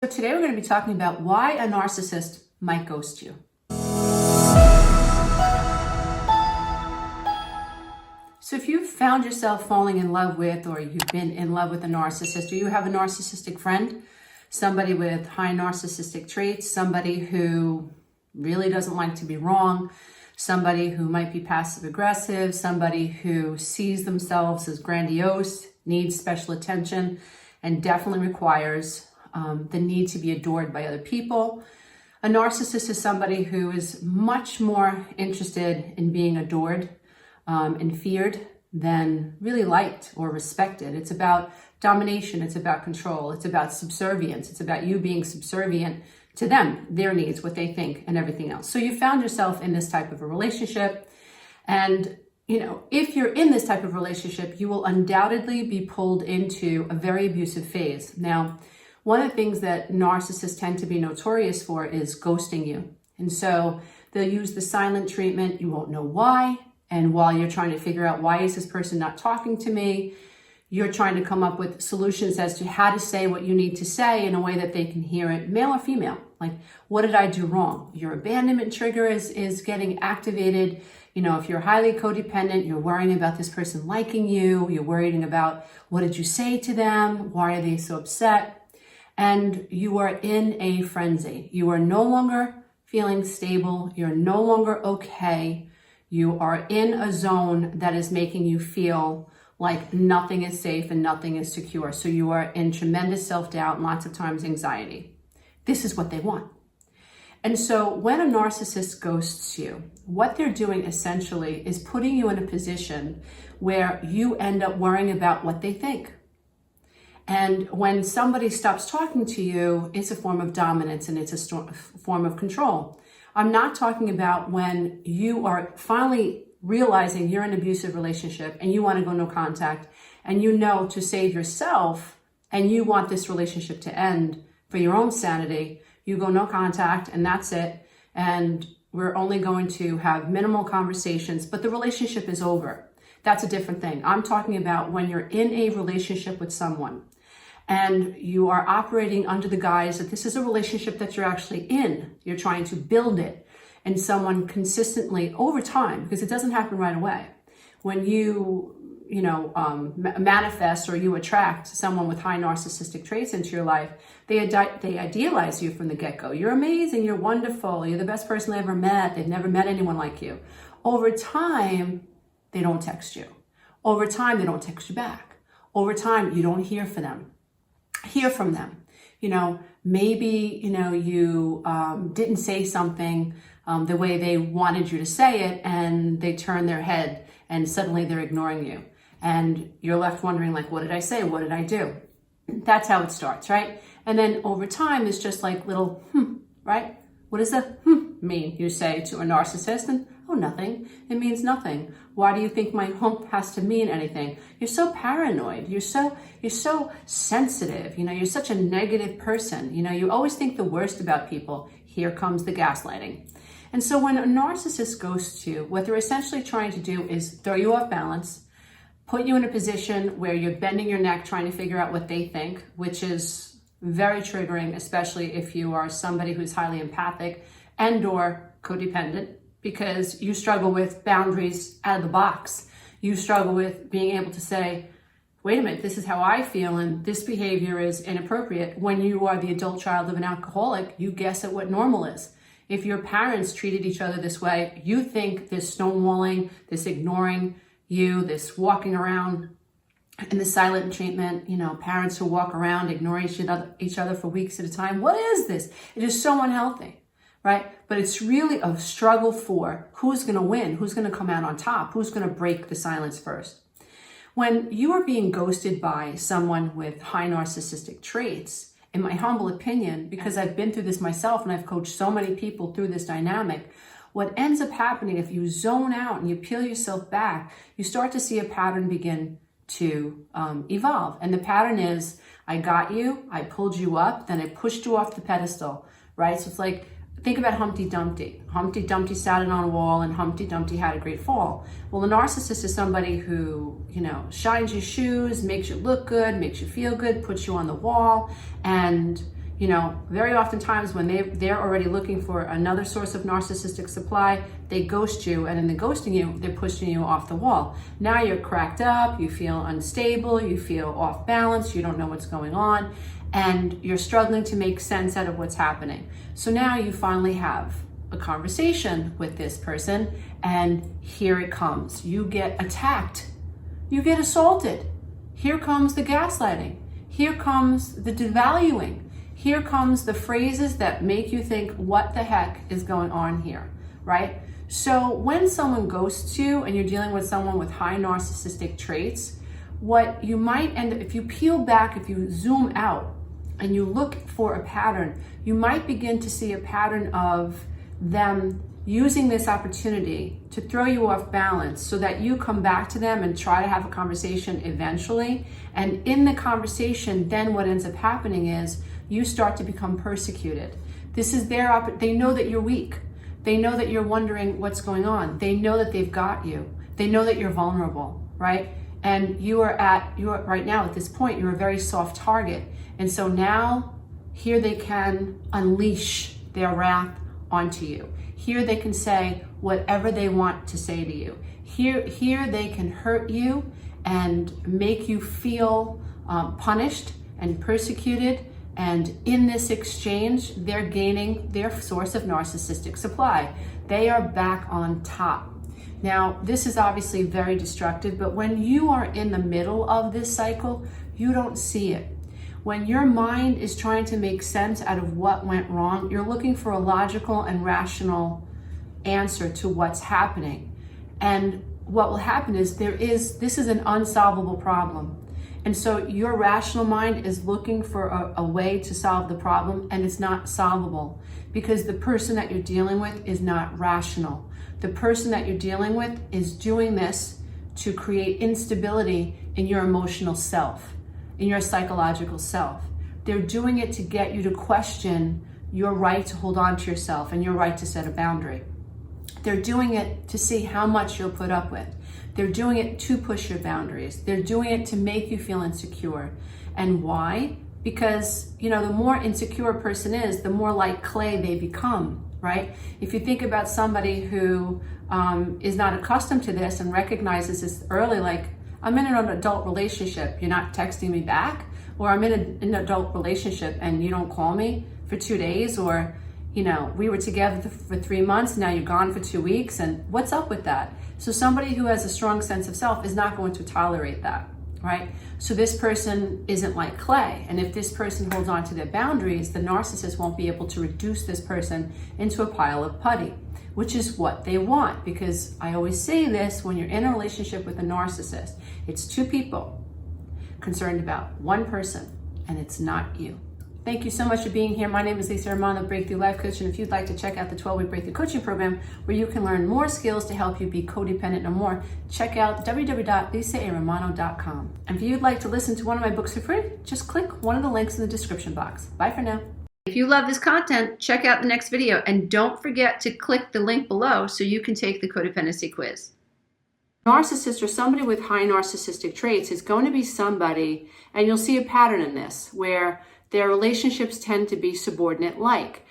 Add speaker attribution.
Speaker 1: today we're going to be talking about why a narcissist might ghost you. So if you've found yourself falling in love with, or you've been in love with a narcissist, or you have a narcissistic friend, somebody with high narcissistic traits, somebody who really doesn't like to be wrong, somebody who might be passive aggressive, somebody who sees themselves as grandiose, needs special attention, and definitely requires the need to be adored by other people. A narcissist is somebody who is much more interested in being adored and feared than really liked or respected. It's about domination, it's about control, it's about subservience, it's about you being subservient to them, their needs, what they think, and everything else. So you found yourself in this type of a relationship, and if you're in this type of relationship, you will undoubtedly be pulled into a very abusive phase. Now, one of the things that narcissists tend to be notorious for is ghosting you. And so they'll use the silent treatment. You won't know why. And while you're trying to figure out why is this person not talking to me, you're trying to come up with solutions as to how to say what you need to say in a way that they can hear it, male or female. Like, what did I do wrong? Your abandonment trigger is getting activated. If you're highly codependent, you're worrying about this person liking you. You're worrying about, what did you say to them? Why are they so upset? And you are in a frenzy. You are no longer feeling stable. You're no longer okay. You are in a zone that is making you feel like nothing is safe and nothing is secure. So you are in tremendous self-doubt and lots of times anxiety. This is what they want. And so when a narcissist ghosts you, what they're doing essentially is putting you in a position where you end up worrying about what they think. And when somebody stops talking to you, it's a form of dominance and it's a form of control. I'm not talking about when you are finally realizing you're in an abusive relationship and you want to go no contact, and to save yourself and you want this relationship to end for your own sanity, you go no contact and that's it. And we're only going to have minimal conversations, but the relationship is over. That's a different thing. I'm talking about when you're in a relationship with someone and you are operating under the guise that this is a relationship that you're actually in. You're trying to build it. And someone consistently over time, because it doesn't happen right away, when you manifest or you attract someone with high narcissistic traits into your life, they idealize you from the get-go. You're amazing, you're wonderful, you're the best person they ever met, they've never met anyone like you. Over time, they don't text you. Over time, they don't text you back. Over time, you don't hear from them. Maybe you didn't say something the way they wanted you to say it, and they turn their head and suddenly they're ignoring you. And you're left wondering, like, what did I say? What did I do? That's how it starts, right? And then over time, it's just like little, right? What does the mean? You say to a narcissist, and oh, nothing. It means nothing. Why do you think my has to mean anything? You're so paranoid. You're so sensitive. You're such a negative person. You always think the worst about people. Here comes the gaslighting. And so when a narcissist ghosts you, what they're essentially trying to do is throw you off balance, put you in a position where you're bending your neck trying to figure out what they think, which is very triggering, especially if you are somebody who's highly empathic and or codependent, because you struggle with boundaries out of the box. You struggle with being able to say, wait a minute, this is how I feel and this behavior is inappropriate. When you are the adult child of an alcoholic, you guess at what normal is. If your parents treated each other this way, you think this stonewalling, this ignoring you, this walking around in the silent treatment, parents who walk around ignoring each other for weeks at a time. What is this? It is so unhealthy, right? But it's really a struggle for who's going to win, who's going to come out on top, who's going to break the silence first. When you are being ghosted by someone with high narcissistic traits, in my humble opinion, because I've been through this myself and I've coached so many people through this dynamic, what ends up happening if you zone out and you peel yourself back, you start to see a pattern begin to evolve. And the pattern is, I got you, I pulled you up, then I pushed you off the pedestal, right? So it's like, think about Humpty Dumpty. Humpty Dumpty sat on a wall and Humpty Dumpty had a great fall. Well, a narcissist is somebody who, shines your shoes, makes you look good, makes you feel good, puts you on the wall, and, You know, very oftentimes when they're already looking for another source of narcissistic supply, they ghost you, and in the ghosting you, they're pushing you off the wall. Now you're cracked up, you feel unstable, you feel off balance, you don't know what's going on, and you're struggling to make sense out of what's happening. So now you finally have a conversation with this person, and here it comes. You get attacked, you get assaulted. Here comes the gaslighting. Here comes the devaluing. Here comes the phrases that make you think, what the heck is going on here, right? So when someone ghosts you and you're dealing with someone with high narcissistic traits, what you might end up, if you peel back, if you zoom out and you look for a pattern, you might begin to see a pattern of them using this opportunity to throw you off balance so that you come back to them and try to have a conversation eventually. And in the conversation, then what ends up happening is you start to become persecuted. This is they know that you're weak. They know that you're wondering what's going on. They know that they've got you. They know that you're vulnerable, right? And you are right now at this point, you're a very soft target. And so now here they can unleash their wrath onto you. Here they can say whatever they want to say to you. Here they can hurt you and make you feel punished and persecuted. And in this exchange, they're gaining their source of narcissistic supply. They are back on top. Now, this is obviously very destructive, but when you are in the middle of this cycle, you don't see it. When your mind is trying to make sense out of what went wrong, you're looking for a logical and rational answer to what's happening. And what will happen is this is an unsolvable problem. And so your rational mind is looking for a way to solve the problem, and it's not solvable because the person that you're dealing with is not rational. The person that you're dealing with is doing this to create instability in your emotional self, in your psychological self. They're doing it to get you to question your right to hold on to yourself and your right to set a boundary. They're doing it to see how much you'll put up with. They're doing it to push your boundaries. They're doing it to make you feel insecure. And why? Because, the more insecure a person is, the more like clay they become, right? If you think about somebody who is not accustomed to this and recognizes this early, like, I'm in an adult relationship, you're not texting me back, or I'm in an adult relationship and you don't call me for 2 days, or, we were together for 3 months, now you're gone for 2 weeks, and what's up with that? So somebody who has a strong sense of self is not going to tolerate that, right? So this person isn't like clay, and if this person holds on to their boundaries, the narcissist won't be able to reduce this person into a pile of putty, which is what they want. Because I always say this, when you're in a relationship with a narcissist, it's two people concerned about one person, and it's not you. Thank you so much for being here. My name is Lisa Romano, Breakthrough Life Coach, and if you'd like to check out the 12-week Breakthrough Coaching Program, where you can learn more skills to help you be codependent no more, check out www.lisaaromano.com. And if you'd like to listen to one of my books for free, just click one of the links in the description box. Bye for now. If you love this content, check out the next video, and don't forget to click the link below so you can take the codependency quiz. Narcissist, or somebody with high narcissistic traits, is going to be somebody, and you'll see a pattern in this, where their relationships tend to be subordinate-like.